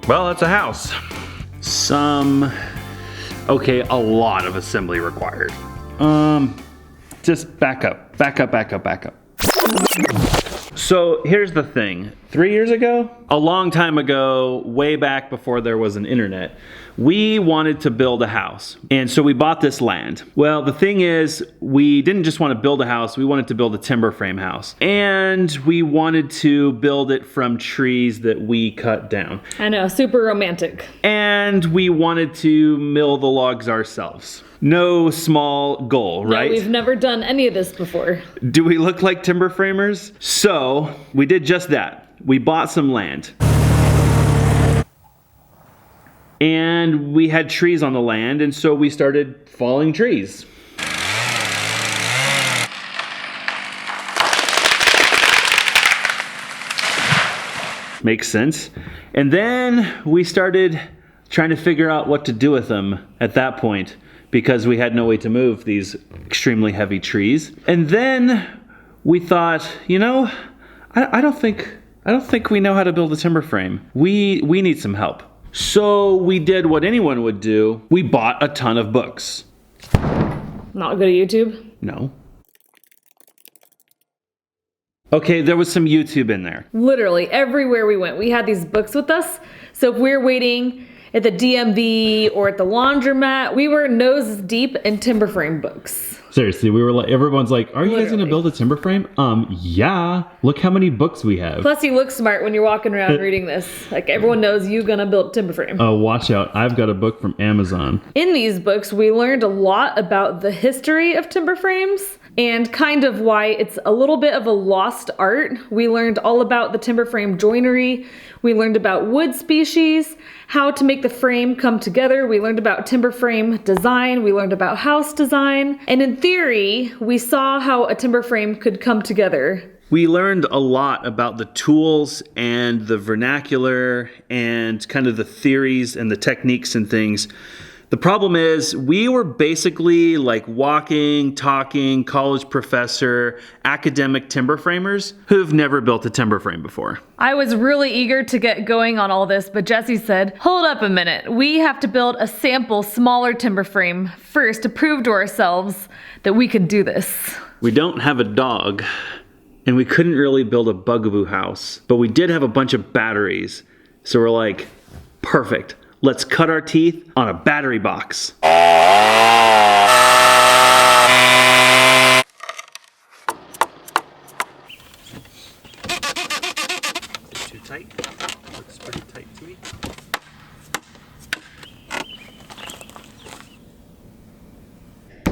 Well, it's a house. Okay, a lot of assembly required. Just back up. So here's the thing. 3 years ago, a long time ago, way back before there was an internet, we wanted to build a house. And so we bought this land. Well, the thing is, we didn't just want to build a house, we wanted to build a timber frame house. And we wanted to build it from trees that we cut down. I know, super romantic. And we wanted to mill the logs ourselves. No small goal, right? No, we've never done any of this before. Do we look like timber framers? So we did just that. We bought some land. And we had trees on the land, and so we started falling trees. Makes sense. And then we started trying to figure out what to do with them at that point, because we had no way to move these extremely heavy trees. And then we thought, you know, I don't think we know how to build a timber frame. We need some help. So we did what anyone would do. We bought a ton of books. Not good at YouTube? No. Okay, there was some YouTube in there. Literally everywhere we went, we had these books with us. So if we're waiting at the DMV or at the laundromat, we were nose deep in timber frame books. Seriously, we were like, everyone's like, are you guys gonna build a timber frame? Yeah, look how many books we have. Plus you look smart when you're walking around reading this. Like everyone knows you're gonna build a timber frame. Oh, watch out, I've got a book from Amazon. In these books, we learned a lot about the history of timber frames and kind of why it's a little bit of a lost art. We learned all about the timber frame joinery. We learned about wood species, how to make the frame come together. We learned about timber frame design. We learned about house design. And in theory, we saw how a timber frame could come together. We learned a lot about the tools and the vernacular and kind of the theories and the techniques and things. The problem is we were basically like walking, talking, college professor, academic timber framers who've never built a timber frame before. I was really eager to get going on all this, but Jesse said, hold up a minute. We have to build a sample smaller timber frame first to prove to ourselves that we can do this. We don't have a dog, and we couldn't really build a bugaboo house, but we did have a bunch of batteries. So we're like, perfect. Let's cut our teeth on a battery box. Too tight? Looks pretty tight to me.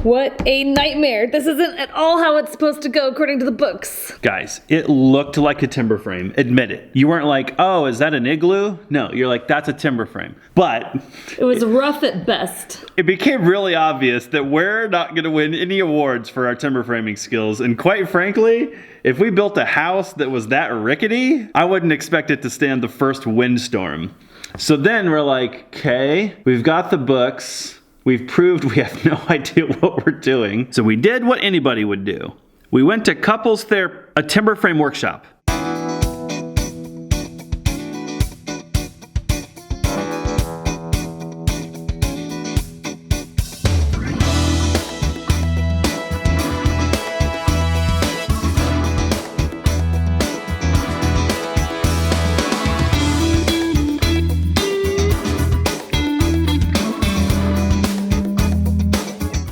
What a nightmare. This isn't at all how it's supposed to go according to the books. Guys, it looked like a timber frame. Admit it. You weren't like, oh, is that an igloo? No, you're like, that's a timber frame. But it was rough at best. It became really obvious that we're not gonna win any awards for our timber framing skills. And quite frankly, if we built a house that was that rickety, I wouldn't expect it to stand the first windstorm. So then we're like, okay, we've got the books. We've proved we have no idea what we're doing. So we did what anybody would do. We went to a timber frame workshop.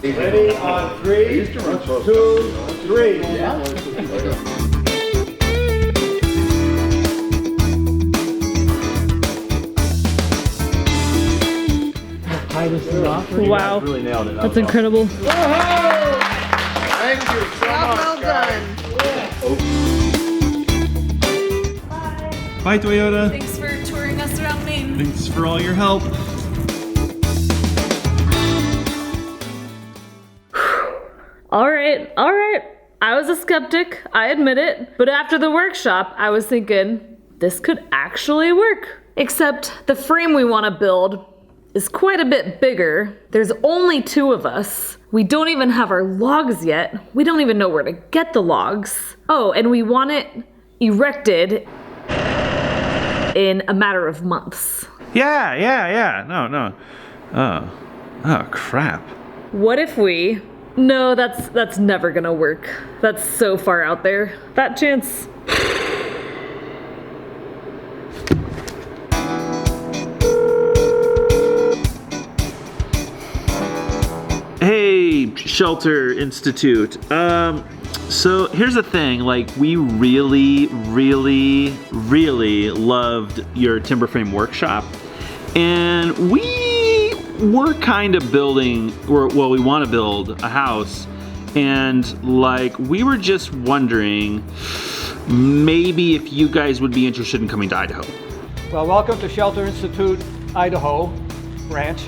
Ready on 3, 2, 3. Wow, really nailed it. that's incredible. Thank you so much. Well done. Bye, Toyota. Thanks for touring us around Maine. Thanks for all your help. All right. I was a skeptic, I admit it. But after the workshop, I was thinking, this could actually work. Except the frame we want to build is quite a bit bigger. There's only 2 of us. We don't even have our logs yet. We don't even know where to get the logs. Oh, and we want it erected in a matter of months. Yeah. No. Oh, crap. What if we... No, that's never gonna work. That's so far out there. That chance... Hey, Shelter Institute. So here's the thing, like, we really loved your timber frame workshop, and we're kind of building, well, we want to build a house, and like, we were just wondering maybe if you guys would be interested in coming to Idaho. Well, welcome to Shelter Institute, Idaho branch.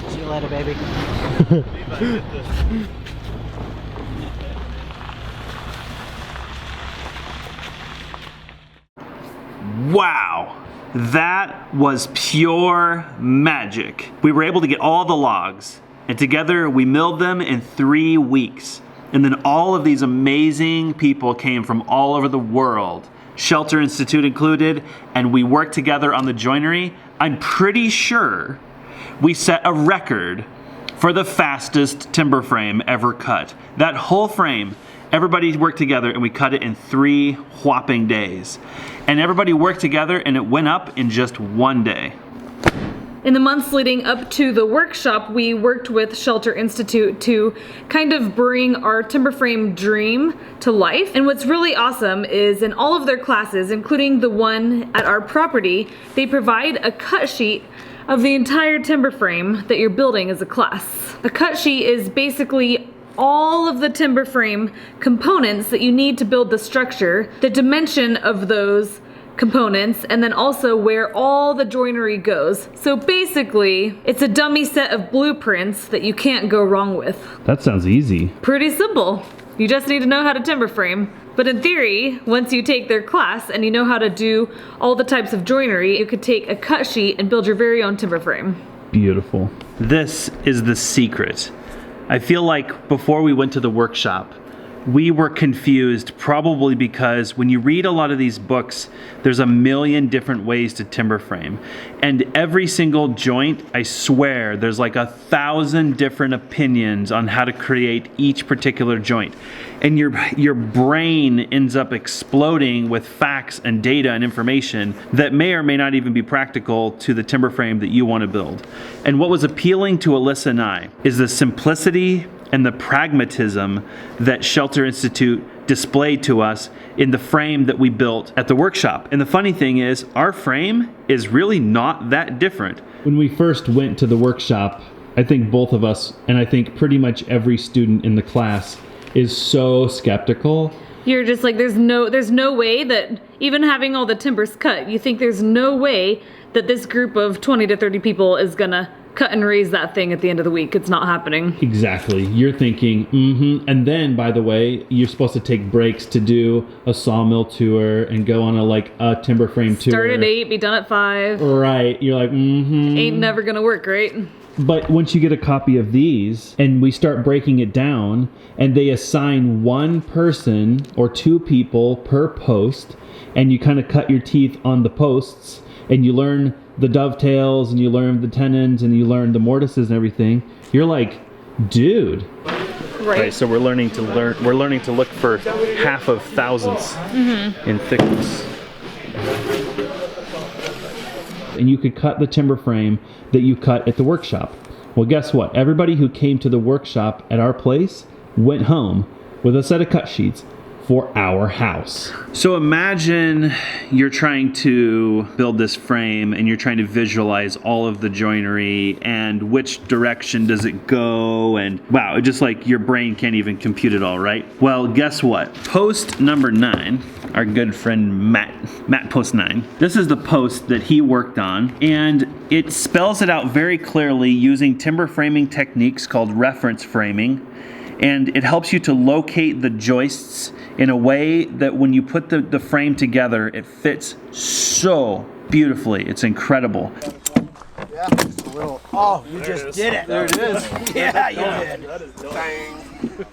See you later, baby. Wow, that was pure magic. We were able to get all the logs, and together we milled them in 3 weeks. And then all of these amazing people came from all over the world, Shelter Institute included, and we worked together on the joinery. I'm pretty sure we set a record for the fastest timber frame ever cut. That whole frame, everybody worked together and we cut it in 3 whopping days. And everybody worked together and it went up in just 1 day. In the months leading up to the workshop, we worked with Shelter Institute to kind of bring our timber frame dream to life. And what's really awesome is in all of their classes, including the one at our property, they provide a cut sheet of the entire timber frame that you're building as a class. A cut sheet is basically all of the timber frame components that you need to build the structure, the dimension of those components, and then also where all the joinery goes. So basically, it's a dummy set of blueprints that you can't go wrong with. That sounds easy. Pretty simple. You just need to know how to timber frame. But in theory, once you take their class and you know how to do all the types of joinery, you could take a cut sheet and build your very own timber frame. Beautiful. This is the secret. I feel like before we went to the workshop, we were confused, probably because when you read a lot of these books, there's a million different ways to timber frame. And every single joint, I swear, there's like 1,000 different opinions on how to create each particular joint. And your brain ends up exploding with facts and data and information that may or may not even be practical to the timber frame that you want to build. And what was appealing to Alyssa and I is the simplicity and the pragmatism that Shelter Institute displayed to us in the frame that we built at the workshop. And the funny thing is, our frame is really not that different. When we first went to the workshop, I think both of us, and I think pretty much every student in the class, is so skeptical. You're just like, there's no way that, even having all the timbers cut, you think there's no way that this group of 20 to 30 people is gonna cut and raise that thing at the end of the week. It's not happening. Exactly. You're thinking, And then, by the way, you're supposed to take breaks to do a sawmill tour and go on a timber frame tour. Start at 8, be done at 5. Right. You're like, Ain't never gonna work, right? But once you get a copy of these and we start breaking it down and they assign 1 person or 2 people per post, and you kind of cut your teeth on the posts and you learn the dovetails and you learn the tenons and you learn the mortises and everything, you're like, dude. Right. So we're learning to look for half of thousandths in thickness. And you could cut the timber frame that you cut at the workshop. Well, guess what? Everybody who came to the workshop at our place went home with a set of cut sheets for our house. So imagine you're trying to build this frame and you're trying to visualize all of the joinery and which direction does it go, and wow, just like your brain can't even compute it all, right? Well, guess what? Post number 9, our good friend Matt post 9. This is the post that he worked on, and it spells it out very clearly using timber framing techniques called reference framing. And it helps you to locate the joists in a way that when you put the frame together, it fits so beautifully. It's incredible. Yeah, just a little. Oh, you just did it. There it is. Yeah, you did. That is bang.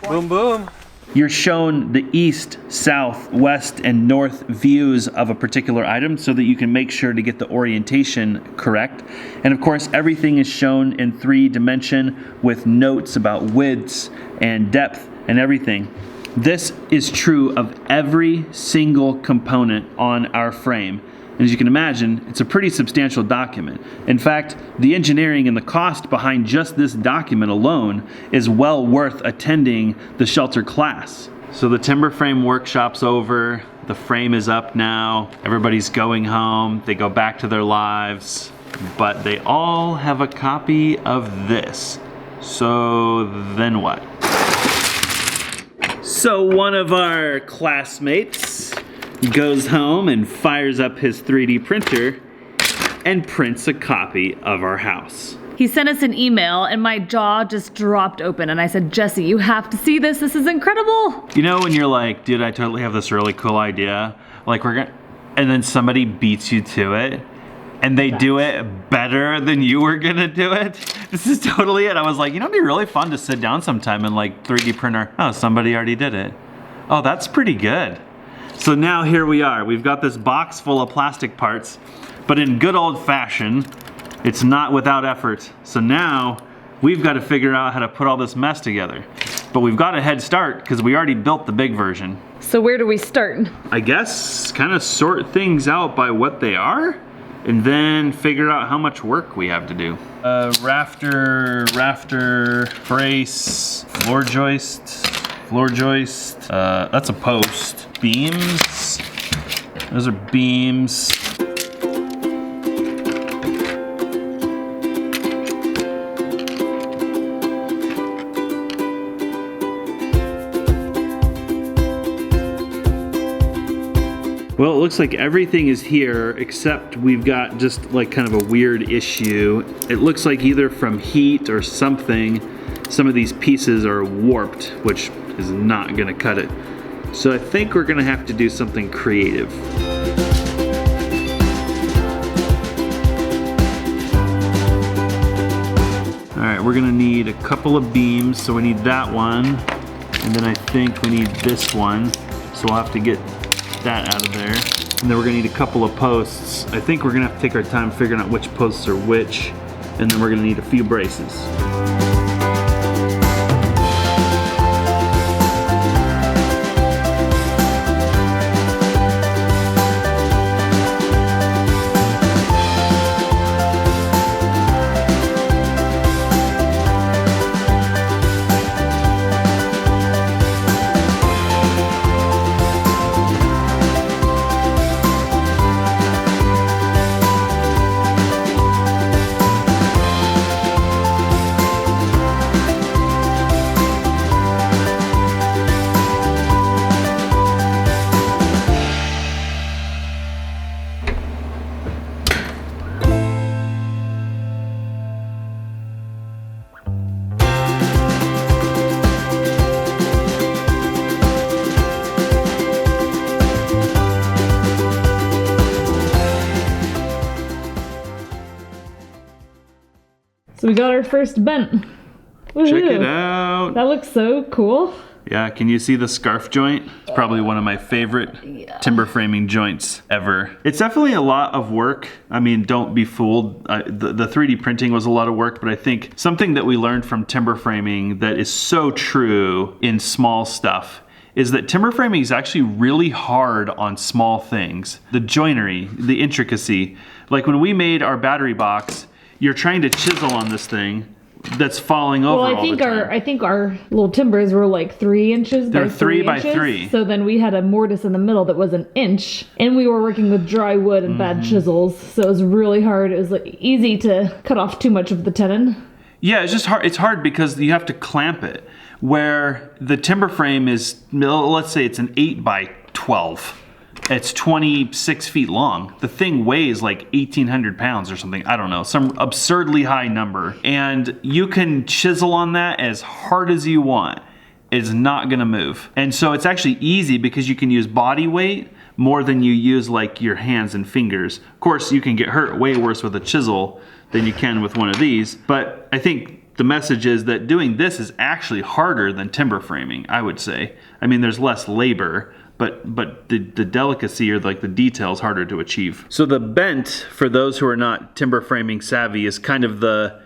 Boom, boom. You're shown the east, south, west, and north views of a particular item so that you can make sure to get the orientation correct. And of course, everything is shown in 3D with notes about widths and depth and everything. This is true of every single component on our frame. And as you can imagine, it's a pretty substantial document. In fact, the engineering and the cost behind just this document alone is well worth attending the shelter class. So the timber frame workshop's over, the frame is up now, everybody's going home, they go back to their lives, but they all have a copy of this. So then what? So one of our classmates goes home and fires up his 3D printer and prints a copy of our house. He sent us an email and my jaw just dropped open and I said, Jesse, you have to see this. This is incredible. You know when you're like, dude, I totally have this really cool idea. Like and then somebody beats you to it and they do it better than you were gonna do it. This is totally it. I was like, you know, it'd be really fun to sit down sometime and like 3D printer. Oh, somebody already did it. Oh, that's pretty good. So now here we are. We've got this box full of plastic parts, but in good old fashion, it's not without effort. So now we've got to figure out how to put all this mess together. But we've got a head start because we already built the big version. So where do we start? I guess kind of sort things out by what they are and then figure out how much work we have to do. Rafter, brace, floor joist, that's a post. Beams, those are beams. Well, it looks like everything is here except we've got just like kind of a weird issue. It looks like either from heat or something, some of these pieces are warped, which is not gonna cut it. So I think we're gonna have to do something creative. All right, we're gonna need a couple of beams, so we need that one, and then I think we need this one, so we'll have to get that out of there. And then we're gonna need a couple of posts. I think we're gonna have to take our time figuring out which posts are which, and then we're gonna need a few braces. So we got our first bent. Woohoo. Check it out. That looks so cool. Yeah, can you see the scarf joint? It's probably one of my favorite timber framing joints ever. It's definitely a lot of work. I mean, don't be fooled. The 3D printing was a lot of work, but I think something that we learned from timber framing that is so true in small stuff is that timber framing is actually really hard on small things. The joinery, the intricacy. Like when we made our battery box, you're trying to chisel on this thing that's falling over Well, all the time. I think our little timbers were like 3 inches They're by 3 3 by inches. 3. So then we had a mortise in the middle that was an inch, and we were working with dry wood and bad chisels, so it was really hard. It was like easy to cut off too much of the tenon. Yeah, it's just hard. It's hard because you have to clamp it. Where the timber frame is, let's say it's an 8 by 12. It's 26 feet long. The thing weighs like 1,800 pounds or something. I don't know, some absurdly high number. And you can chisel on that as hard as you want. It's not gonna move. And so it's actually easy because you can use body weight more than you use like your hands and fingers. Of course, you can get hurt way worse with a chisel than you can with one of these. But I think the message is that doing this is actually harder than timber framing, I would say. I mean, there's less labor, but the delicacy or like the details harder to achieve. So the bent, for those who are not timber framing savvy, is kind of the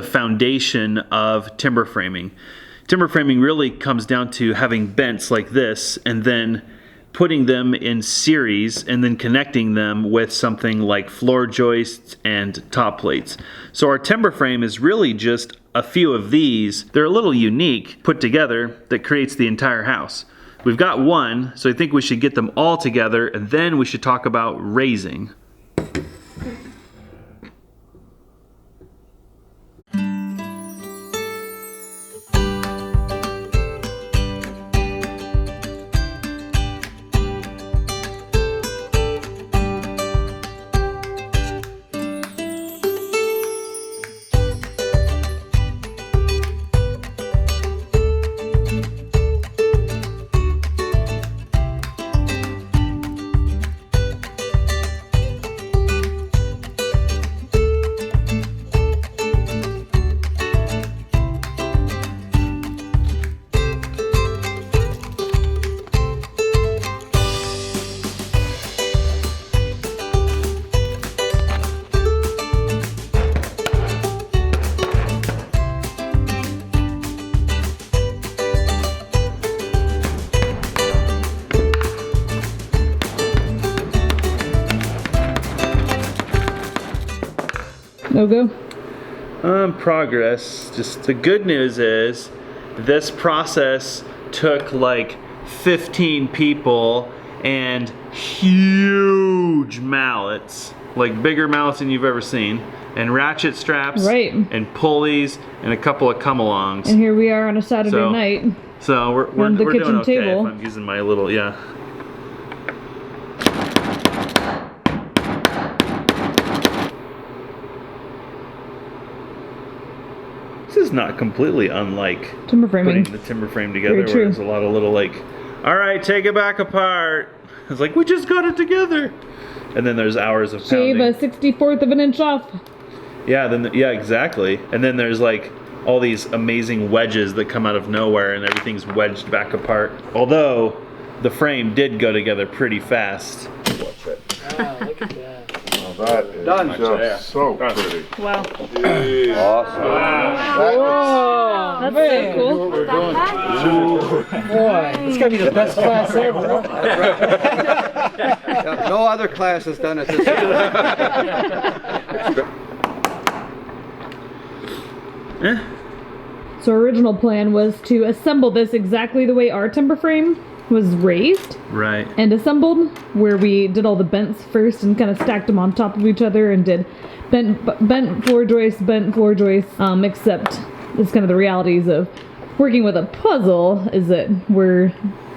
foundation of timber framing. Timber framing really comes down to having bents like this and then putting them in series and then connecting them with something like floor joists and top plates. So our timber frame is really just a few of these. They're a little unique put together that creates the entire house. We've got one, so I think we should get them all together and then we should talk about raising. No go. Progress. Just the good news is this process took like 15 people and huge mallets, like bigger mallets than you've ever seen, and ratchet straps, Right. and pulleys, and a couple of come-alongs. And here we are on a Saturday So- night. So we're on the doing kitchen okay table. if I'm using my little, yeah. This is not completely unlike Timber framing. putting the timber frame together, Very where true. there's a lot of little like, all right, take it back apart. It's like, we just got it together. And then there's hours of Shave pounding. a 64th of an inch off. Yeah, yeah, exactly. And then there's like all these amazing wedges that come out of nowhere and everything's wedged back apart. Although the frame did go together pretty fast. Wow, look at that. That is Done. just so pretty. Wow. Awesome. Whoa, that's so cool. Boy, it's gonna be the best class ever. No other class has done it this way. So our original plan was to assemble this exactly the way our timber frame was raised Right. and assembled, where we did all the bents first and kind of stacked them on top of each other and did bent floor joists, except it's kind of the realities of working with a puzzle is that we're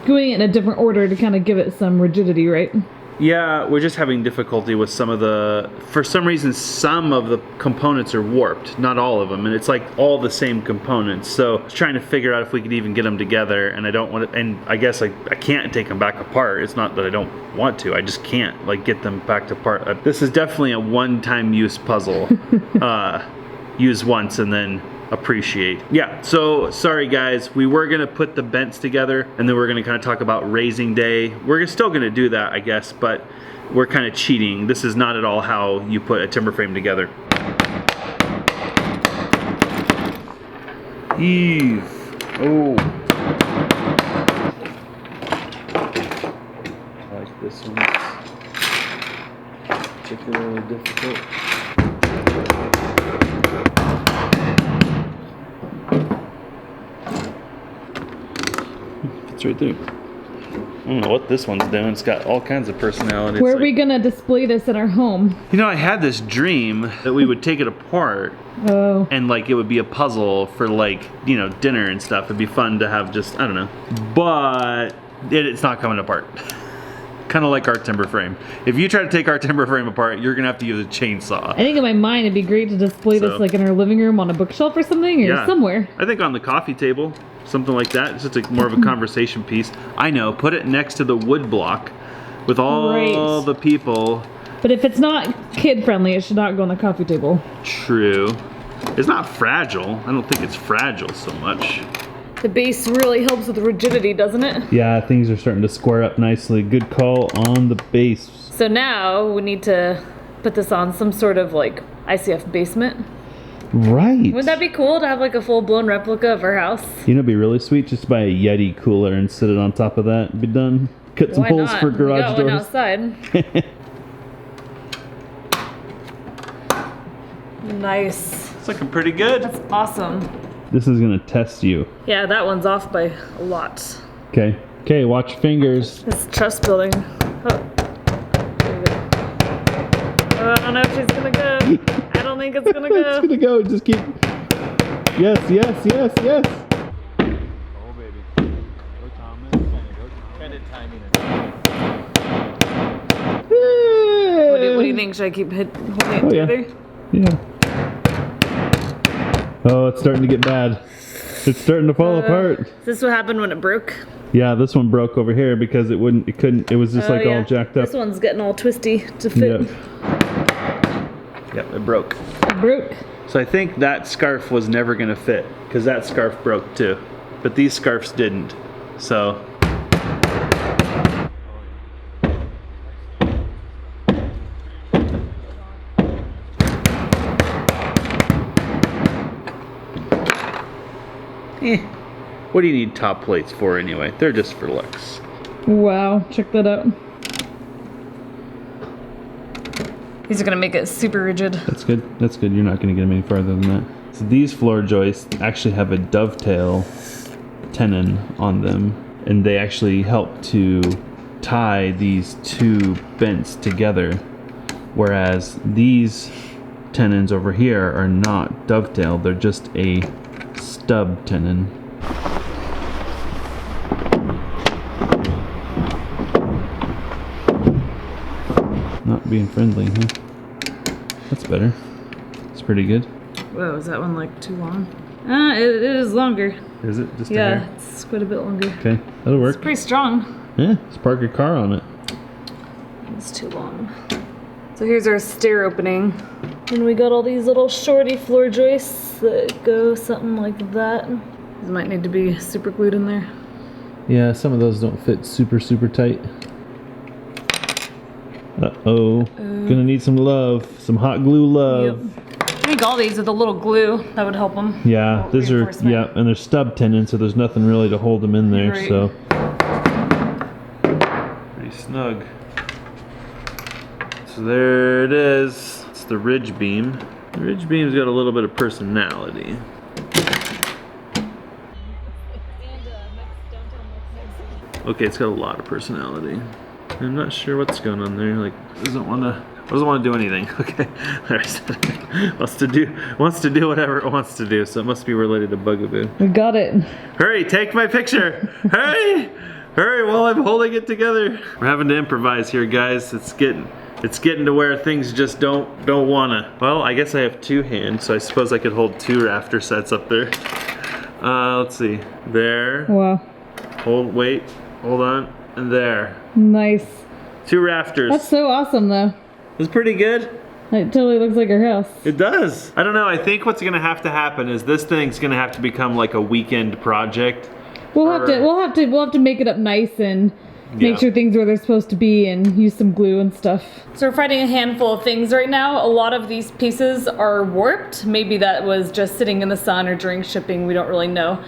doing it in a different order to kind of give it some rigidity, right? Yeah, we're just having difficulty with some of the, for some reason, some of the components are warped, not all of them, and it's like all the same components. So trying to figure out if we could even get them together, and I don't want to, and I guess I can't take them back apart. It's not that I don't want to, I just can't like get them back apart. This is definitely a one-time use puzzle. Use once and then appreciate. Yeah, so sorry guys, we were gonna put the bents together and then we're gonna kind of talk about raising day. We're still gonna do that, I guess, but we're kind of cheating. This is not at all how you put a timber frame together. Eve. Oh. I like this one. It's particularly difficult. It's right there. I don't know what this one's doing. It's got all kinds of personality. Where It's are we gonna display this in our home? You know, I had this dream that we would take it apart Oh. and like it would be a puzzle for like, you know, dinner and stuff. It'd be fun to have just, I don't know. But it's not coming apart. Kind of like our timber frame. If you try to take our timber frame apart, you're gonna have to use a chainsaw. I think in my mind it'd be great to display this like in our living room on a bookshelf or something, or somewhere. I think on the coffee table, something like that. It's just like more of a conversation piece. I know, put it next to the wood block with all the people. But if it's not kid friendly, it should not go on the coffee table. True. It's not fragile. I don't think it's fragile so much. The base really helps with rigidity, doesn't it? Yeah, things are starting to square up nicely. Good call on the base. So now we need to put this on some sort of like ICF basement. Right. Wouldn't that be cool to have like a full-blown replica of our house? You know, it'd be really sweet just to buy a Yeti cooler and sit it on top of that and be done. Cut some holes for garage doors. doors. Outside. Nice. It's looking pretty good. That's awesome. This is gonna test you. Yeah, that one's off by a lot. Okay. Okay, watch your fingers. This trust building. Oh. I don't know if she's gonna go. I don't think it's gonna go. It's gonna go. Just keep. Yes, yes, yes, yes. Oh, baby. Go Thomas. Go kind of timing it. What do you think? Should I keep holding it Oh, yeah. together? Yeah. Oh, it's starting to get bad. It's starting to fall apart. Is this what happened when it broke? Yeah, this one broke over here because it couldn't, it was just like all jacked up. This one's getting all twisty to fit. Yep, it broke. It broke. So I think that scarf was never gonna fit because that scarf broke too. But these scarves didn't. So. What do you need top plates for anyway? They're just for looks. Wow, check that out. These are gonna make it super rigid. That's good. That's good. You're not gonna get them any farther than that. So these floor joists actually have a dovetail tenon on them, and they actually help to tie these two bents together, whereas these tenons over here are not dovetailed, they're just a stub tenon. Not being friendly, huh? That's better. It's pretty good. Whoa, is that one like too long? It is longer. Is it? Just a Yeah, hair? it's quite a bit longer. Okay, that'll work. It's pretty strong. Yeah, just park your car on it. It's too long. So here's our stair opening. And we got all these little shorty floor joists that go something like that. These might need to be super glued in there. Yeah, some of those don't fit super tight. Uh-oh. Gonna need some love. Some hot glue love. Yep. I think all these with a little glue, that would help them. Yeah, these are, yeah, and they're stub tenons, so there's nothing really to hold them in there, Right. so. Pretty snug. So there it is. It's the ridge beam. The ridge beam's got a little bit of personality. Okay, it's got a lot of personality. I'm not sure what's going on there. Like, doesn't want to do anything. Okay, wants to do whatever it wants to do. So it must be related to Bugaboo. We got it. Hurry, take my picture. Hurry, hurry! While I'm holding it together. We're having to improvise here, guys. It's getting to where things just don't wanna. Well, I guess I have two hands, so I suppose I could hold two rafter sets up there. Let's see. There. Wow. Wait, hold on, and there. Nice. Two rafters. That's so awesome though. It's pretty good. It totally looks like our house. It does. I don't know. I think what's gonna have to happen is this thing's gonna have to become like a weekend project. We'll have to make it up nice and make sure things are where they're supposed to be and use some glue and stuff. So we're finding a handful of things right now. A lot of these pieces are warped. Maybe that was just sitting in the sun or during shipping. We don't really know.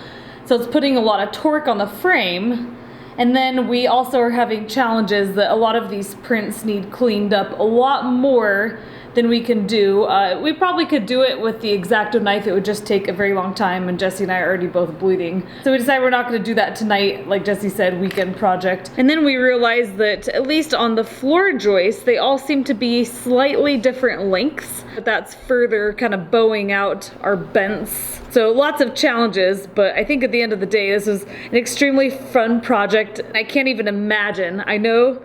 So it's putting a lot of torque on the frame. And then we also are having challenges that a lot of these prints need cleaned up a lot more than we can do. We probably could do it with the X-Acto knife. It would just take a very long time, and Jesse and I are already both bleeding. So we decided we're not going to do that tonight, like Jesse said, weekend project. And then we realized that at least on the floor joists, they all seem to be slightly different lengths, but that's further kind of bowing out our bents. So lots of challenges, but I think at the end of the day, this was an extremely fun project. I can't even imagine. I know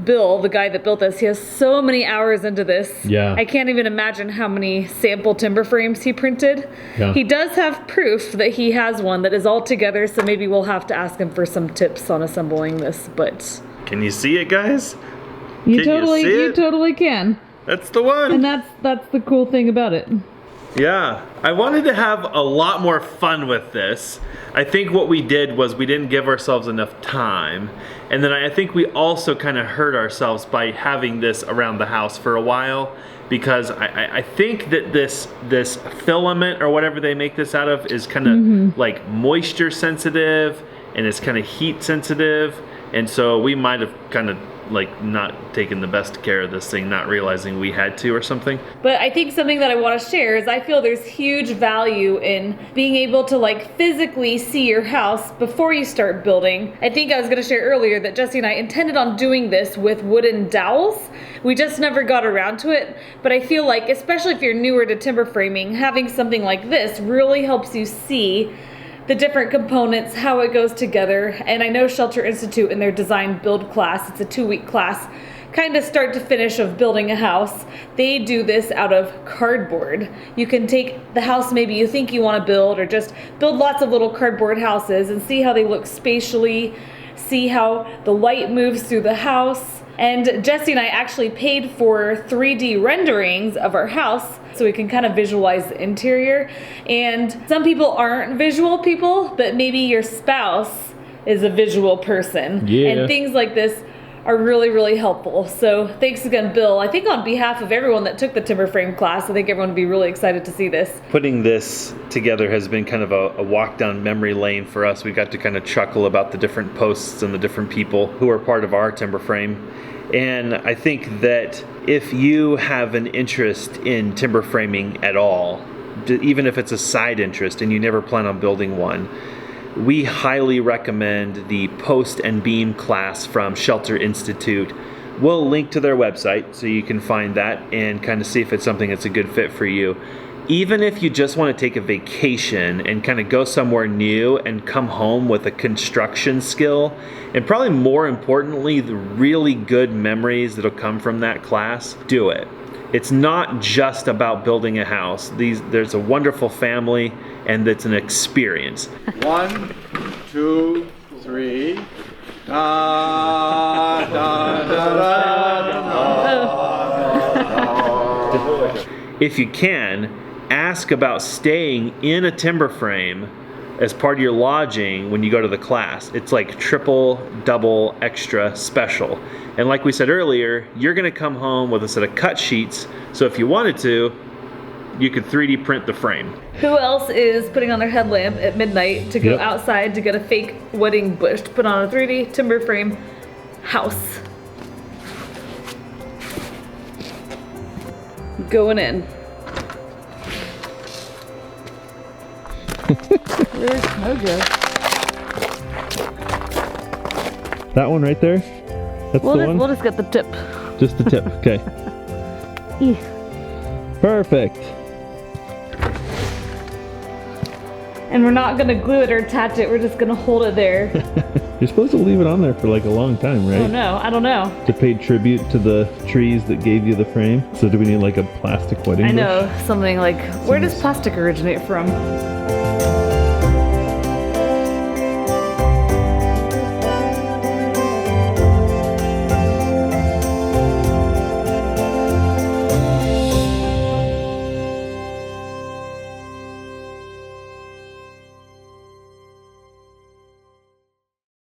Bill, the guy that built this, he has so many hours into this. Yeah. I can't even imagine how many sample timber frames he printed. Yeah. He does have proof that he has one that is all together, so maybe we'll have to ask him for some tips on assembling this, but Can you see it, guys? you Can you see it? totally can. That's the one. And that's the cool thing about it. Yeah, I wanted to have a lot more fun with this. I think what we did was we didn't give ourselves enough time. And then I think we also kind of hurt ourselves by having this around the house for a while, because I think that this filament or whatever they make this out of is kind of like moisture sensitive and it's kind of heat sensitive. And so we might have kind of like not taken the best care of this thing, not realizing we had to or something. But I think something that I want to share is I feel there's huge value in being able to like physically see your house before you start building. I think I was going to share earlier that Jesse and I intended on doing this with wooden dowels. We just never got around to it. But I feel like, especially if you're newer to timber framing, having something like this really helps you see the different components, how it goes together. And I know Shelter Institute in their design build class, it's a 2-week class, kind of start to finish of building a house. They do this out of cardboard. You can take the house maybe you think you want to build, or just build lots of little cardboard houses and see how they look spatially, see how the light moves through the house. And Jesse and I actually paid for 3D renderings of our house so we can kind of visualize the interior. And some people aren't visual people, but maybe your spouse is a visual person. Yeah. And things like this are really, really helpful. So thanks again, Bill. I think on behalf of everyone that took the timber frame class, I think everyone would be really excited to see this. Putting this together has been kind of a walk down memory lane for us. We got to kind of chuckle about the different posts and the different people who are part of our timber frame. And I think that if you have an interest in timber framing at all, even if it's a side interest and you never plan on building one, we highly recommend the Post and Beam class from Shelter Institute. We'll link to their website so you can find that and kind of see if it's something that's a good fit for you. Even if you just want to take a vacation and kind of go somewhere new and come home with a construction skill, and probably more importantly, the really good memories that'll come from that class, do it. It's not just about building a house. There's a wonderful family, and it's an experience. 1, 2, 3. Da, da, da, da, If you can, ask about staying in a timber frame as part of your lodging when you go to the class. It's like triple, double, extra special. And like we said earlier, you're gonna come home with a set of cut sheets, so if you wanted to, you could 3D print the frame. Who else is putting on their headlamp at midnight to go outside to get a fake wedding bush to put on a 3D timber frame house? Going in. Where's Mojo? That one right there? That's the one? We'll just get the tip. Just the tip, okay. Perfect. And we're not gonna glue it or attach it, we're just gonna hold it there. You're supposed to leave it on there for like a long time, right? Oh no, I don't know. To pay tribute to the trees that gave you the frame. So do we need like a plastic wedding I bush? know, something like, where does plastic originate from?